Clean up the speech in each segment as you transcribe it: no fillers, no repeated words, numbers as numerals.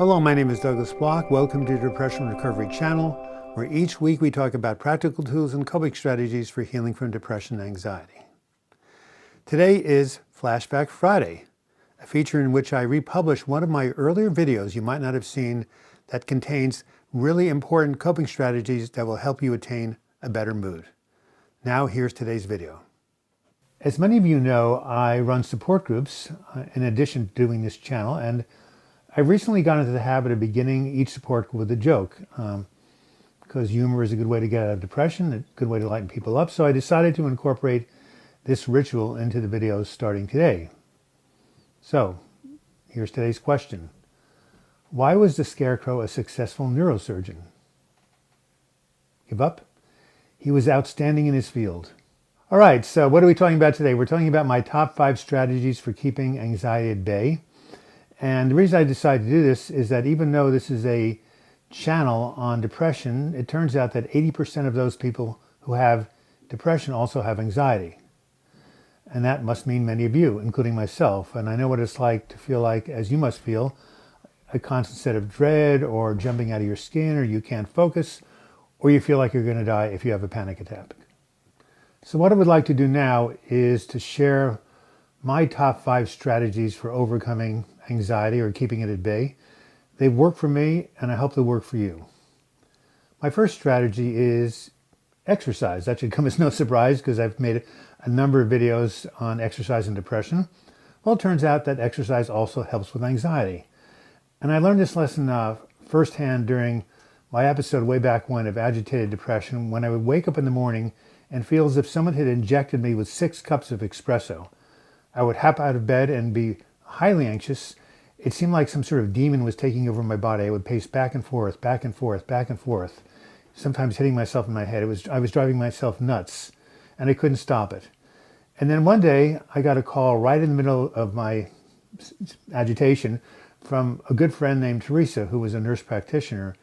Hello, my name is Douglas Bloch. Welcome to the Depression Recovery channel, where each week we talk about practical tools and coping strategies for healing from depression and anxiety. Today is Flashback Friday, a feature in which I republish one of my earlier videos you might not have seen that contains really important coping strategies that will help you attain a better mood. Now here's today's video. As many of you know, I run support groups in addition to doing this channel, and I've recently got into the habit of beginning each support group with a joke because humor is a good way to get out of depression, a good way to lighten people up. So I decided to incorporate this ritual into the videos starting today. So here's today's question. Why was the Scarecrow a successful neurosurgeon? Give up? He was outstanding in his field. All right, so what are we talking about today? We're talking about my top 5 strategies for keeping anxiety at bay. And the reason I decided to do this is that even though this is a channel on depression, it turns out that 80% of those people who have depression also have anxiety. And that must mean many of you, including myself. And I know what it's like to feel like, as you must feel, a constant set of dread or jumping out of your skin, or you can't focus, or you feel like you're going to die if you have a panic attack. So what I would like to do now is to share my top 5 strategies for overcoming anxiety or keeping it at bay. They've worked for me, and I hope they'll work for you. My first strategy is exercise. That should come as no surprise because I've made a number of videos on exercise and depression. Well, it turns out that exercise also helps with anxiety. And I learned this lesson firsthand during my episode way back when of agitated depression, when I would wake up in the morning and feel as if someone had injected me with 6 cups of espresso. I would hop out of bed and be highly anxious. It seemed like some sort of demon was taking over my body. I would pace back and forth, back and forth, back and forth, sometimes hitting myself in my head. I was driving myself nuts, and I couldn't stop it. And then one day, I got a call right in the middle of my agitation from a good friend named Teresa, who was a nurse practitioner.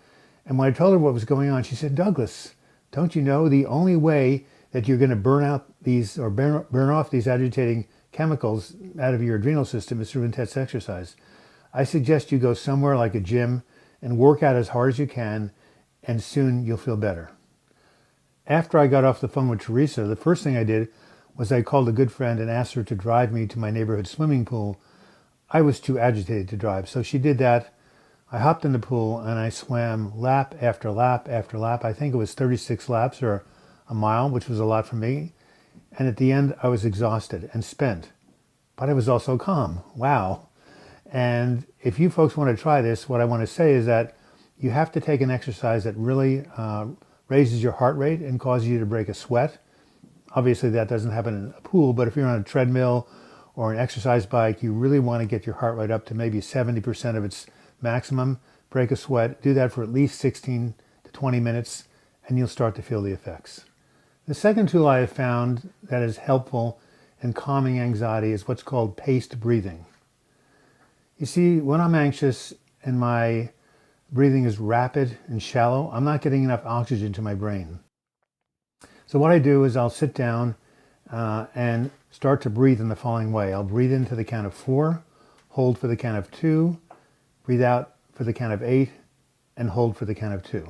And when I told her what was going on, she said, "Douglas, don't you know the only way that you're going to burn off these agitating chemicals out of your adrenal system is through intense exercise? I suggest you go somewhere like a gym and work out as hard as you can, and soon you'll feel better." After I got off the phone with Teresa, the first thing I did was I called a good friend and asked her to drive me to my neighborhood swimming pool. I was too agitated to drive, so she did that. I hopped in the pool and I swam lap after lap after lap. I think it was 36 laps or a mile, which was a lot for me. And at the end, I was exhausted and spent, but I was also calm. Wow. And if you folks want to try this, what I want to say is that you have to take an exercise that really raises your heart rate and causes you to break a sweat. Obviously, that doesn't happen in a pool, but if you're on a treadmill or an exercise bike, you really want to get your heart rate up to maybe 70% of its maximum. Break a sweat. Do that for at least 16 to 20 minutes, and you'll start to feel the effects. The second tool I have found that is helpful in calming anxiety is what's called paced breathing. You see, when I'm anxious and my breathing is rapid and shallow, I'm not getting enough oxygen to my brain. So what I do is I'll sit down and start to breathe in the following way. I'll breathe in to the count of 4, hold for the count of 2, breathe out for the count of 8, and hold for the count of 2.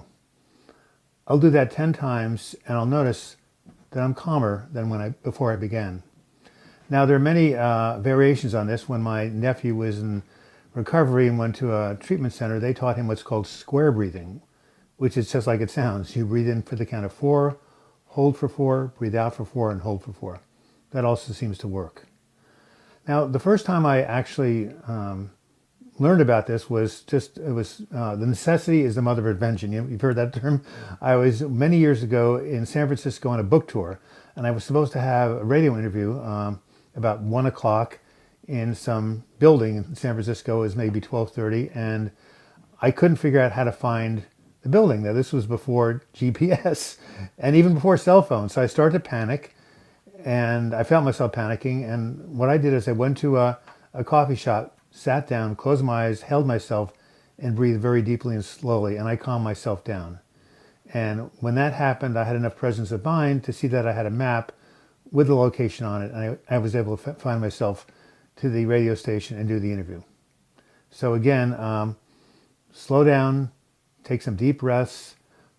I'll do that 10 times, and I'll notice that I'm calmer than before I began. Now, there are many variations on this. When my nephew was in recovery and went to a treatment center, they taught him what's called square breathing, which is just like it sounds. You breathe in for the count of 4, hold for 4, breathe out for 4, and hold for 4. That also seems to work. Now, the first time I actually learned about this was the necessity is the mother of invention. You've heard that term. I was many years ago in San Francisco on a book tour, and I was supposed to have a radio interview about 1 o'clock in some building in San Francisco. It was maybe 12:30, and I couldn't figure out how to find the building. Now, this was before GPS and even before cell phones. So I started to panic, and I felt myself panicking. And what I did is I went to a coffee shop, sat down, closed my eyes, held myself, and breathed very deeply and slowly, and I calmed myself down. And when that happened, I had enough presence of mind to see that I had a map with the location on it, and I was able to find myself to the radio station and do the interview. So again, slow down, take some deep breaths,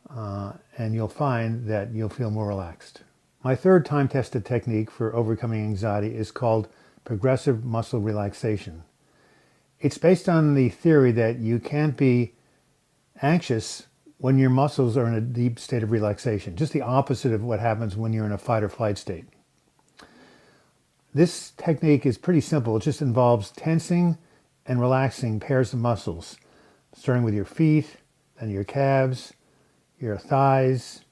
and you'll find that you'll feel more relaxed. My third time-tested technique for overcoming anxiety is called progressive muscle relaxation. It's based on the theory that you can't be anxious when your muscles are in a deep state of relaxation, just the opposite of what happens when you're in a fight or flight state. This technique is pretty simple. It just involves tensing and relaxing pairs of muscles, starting with your feet, then your calves, your thighs,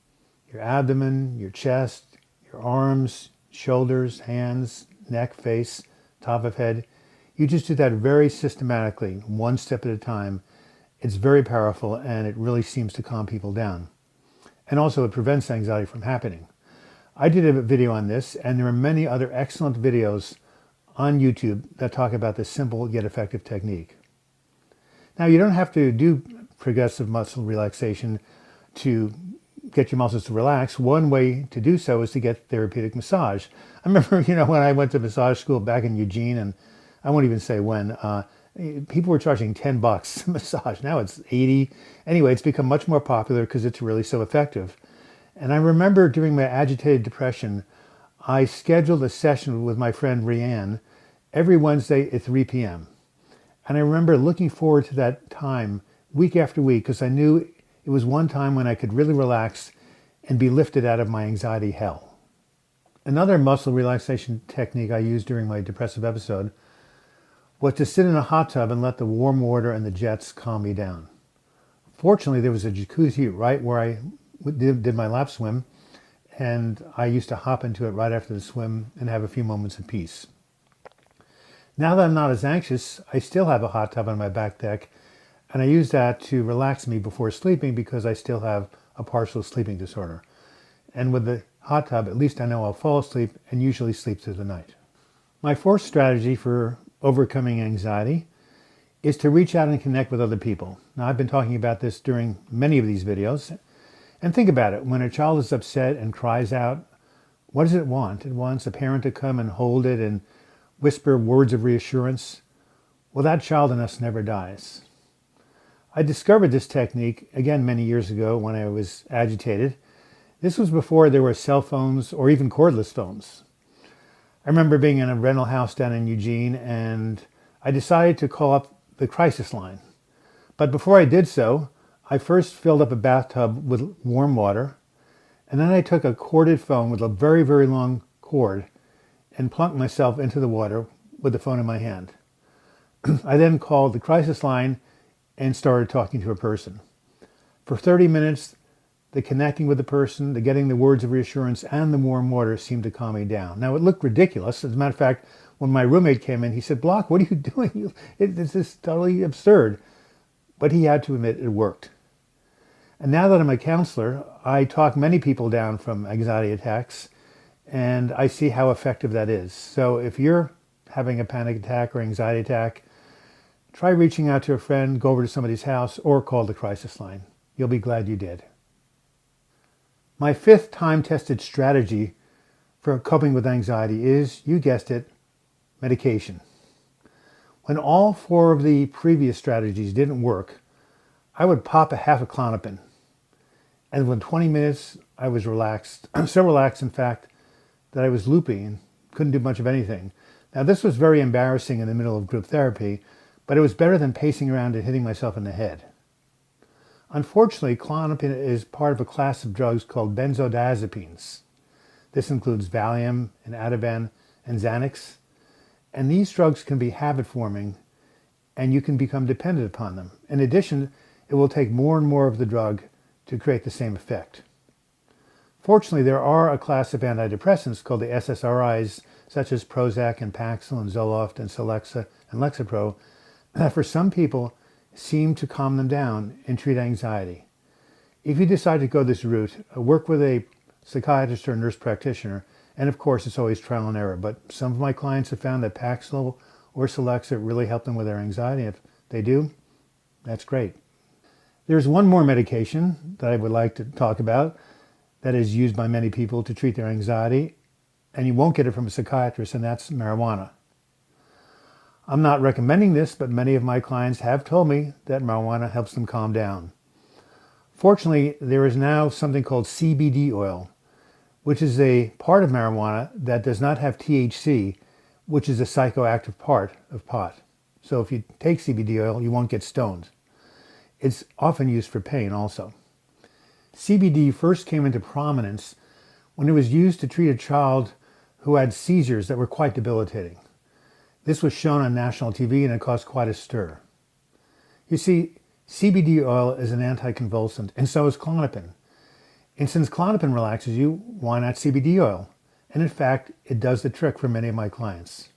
your abdomen, your chest, your arms, shoulders, hands, neck, face, top of head. You just do that very systematically, one step at a time. It's very powerful, and it really seems to calm people down. And also it prevents anxiety from happening. I did a video on this, and there are many other excellent videos on YouTube that talk about this simple yet effective technique. Now, you don't have to do progressive muscle relaxation to get your muscles to relax. One way to do so is to get therapeutic massage. I remember, when I went to massage school back in Eugene, and I won't even say when, people were charging $10 a massage. Now it's 80. Anyway, it's become much more popular because it's really so effective. And I remember during my agitated depression, I scheduled a session with my friend Rianne every Wednesday at 3 p.m. And I remember looking forward to that time week after week because I knew it was one time when I could really relax and be lifted out of my anxiety hell. Another muscle relaxation technique I used during my depressive episode was to sit in a hot tub and let the warm water and the jets calm me down. Fortunately, there was a jacuzzi right where I did my lap swim, and I used to hop into it right after the swim and have a few moments of peace. Now that I'm not as anxious, I still have a hot tub on my back deck, and I use that to relax me before sleeping because I still have a partial sleeping disorder. And with the hot tub, at least I know I'll fall asleep and usually sleep through the night. My fourth strategy for overcoming anxiety is to reach out and connect with other people. Now, I've been talking about this during many of these videos. And think about it. When a child is upset and cries out, what does it want? It wants a parent to come and hold it and whisper words of reassurance. Well, that child in us never dies. I discovered this technique, again, many years ago when I was agitated. This was before there were cell phones or even cordless phones. I remember being in a rental house down in Eugene, and I decided to call up the crisis line. But before I did so, I first filled up a bathtub with warm water, and then I took a corded phone with a very, very long cord and plunked myself into the water with the phone in my hand. I then called the crisis line and started talking to a person. For 30 minutes, the connecting with the person, the getting the words of reassurance, and the warm water seemed to calm me down. Now, it looked ridiculous. As a matter of fact, when my roommate came in, he said, "Bloch, what are you doing? This is totally absurd." But he had to admit it worked. And now that I'm a counselor, I talk many people down from anxiety attacks, and I see how effective that is. So if you're having a panic attack or anxiety attack, try reaching out to a friend, go over to somebody's house, or call the crisis line. You'll be glad you did. My fifth time-tested strategy for coping with anxiety is, you guessed it, medication. When all four of the previous strategies didn't work, I would pop a half a Klonopin. And within 20 minutes, I was relaxed. So relaxed, in fact, that I was loopy and couldn't do much of anything. Now, this was very embarrassing in the middle of group therapy, but it was better than pacing around and hitting myself in the head. Unfortunately, Klonopin is part of a class of drugs called benzodiazepines. This includes Valium and Ativan and Xanax. And these drugs can be habit-forming, and you can become dependent upon them. In addition, it will take more and more of the drug to create the same effect. Fortunately, there are a class of antidepressants called the SSRIs, such as Prozac and Paxil and Zoloft and Celexa and Lexapro, that for some people seem to calm them down and treat anxiety. If you decide to go this route, work with a psychiatrist or nurse practitioner, and of course it's always trial and error, but some of my clients have found that Paxil or Celexa really help them with their anxiety. If they do, that's great. There's one more medication that I would like to talk about that is used by many people to treat their anxiety, and you won't get it from a psychiatrist, and that's marijuana. I'm not recommending this, but many of my clients have told me that marijuana helps them calm down. Fortunately, there is now something called CBD oil, which is a part of marijuana that does not have THC, which is a psychoactive part of pot. So if you take CBD oil, you won't get stoned. It's often used for pain also. CBD first came into prominence when it was used to treat a child who had seizures that were quite debilitating. This was shown on national TV and it caused quite a stir. You see, CBD oil is an anticonvulsant, and so is Klonopin. And since Klonopin relaxes you, why not CBD oil? And in fact, it does the trick for many of my clients.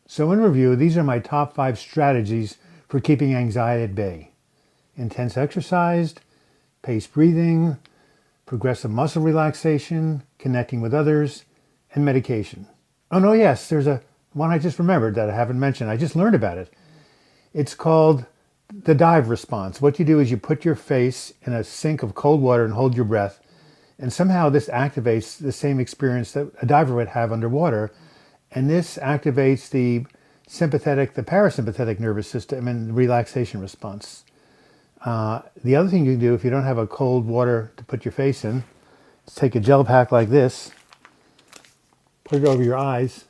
So in review, these are my top 5 strategies for keeping anxiety at bay. Intense exercise, paced breathing, progressive muscle relaxation, connecting with others, and medication. Oh no, yes, there's one I just remembered that I haven't mentioned. I just learned about it. It's called the dive response. What you do is you put your face in a sink of cold water and hold your breath. And somehow this activates the same experience that a diver would have underwater. And this activates the parasympathetic nervous system and relaxation response. The other thing you can do if you don't have a cold water to put your face in is take a gel pack like this, put it over your eyes,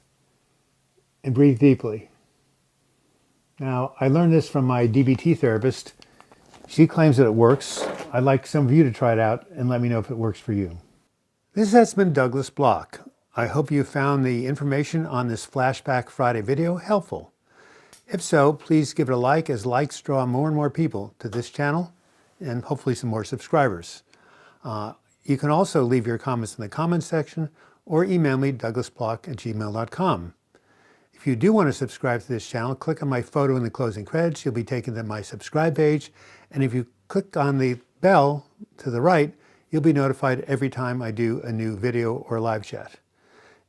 and breathe deeply. Now, I learned this from my DBT therapist. She claims that it works. I'd like some of you to try it out and let me know if it works for you. This has been Douglas Bloch. I hope you found the information on this Flashback Friday video helpful. If so, please give it a like, as likes draw more and more people to this channel and hopefully some more subscribers. You can also leave your comments in the comments section or email me douglasbloch@gmail.com. If you do want to subscribe to this channel, click on my photo in the closing credits. You'll be taken to my subscribe page. And if you click on the bell to the right, you'll be notified every time I do a new video or live chat.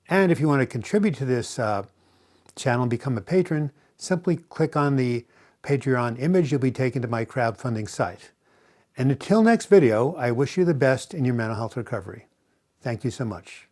And if you want to contribute to this channel and become a patron, simply click on the Patreon image. You'll be taken to my crowdfunding site. And until next video, I wish you the best in your mental health recovery. Thank you so much.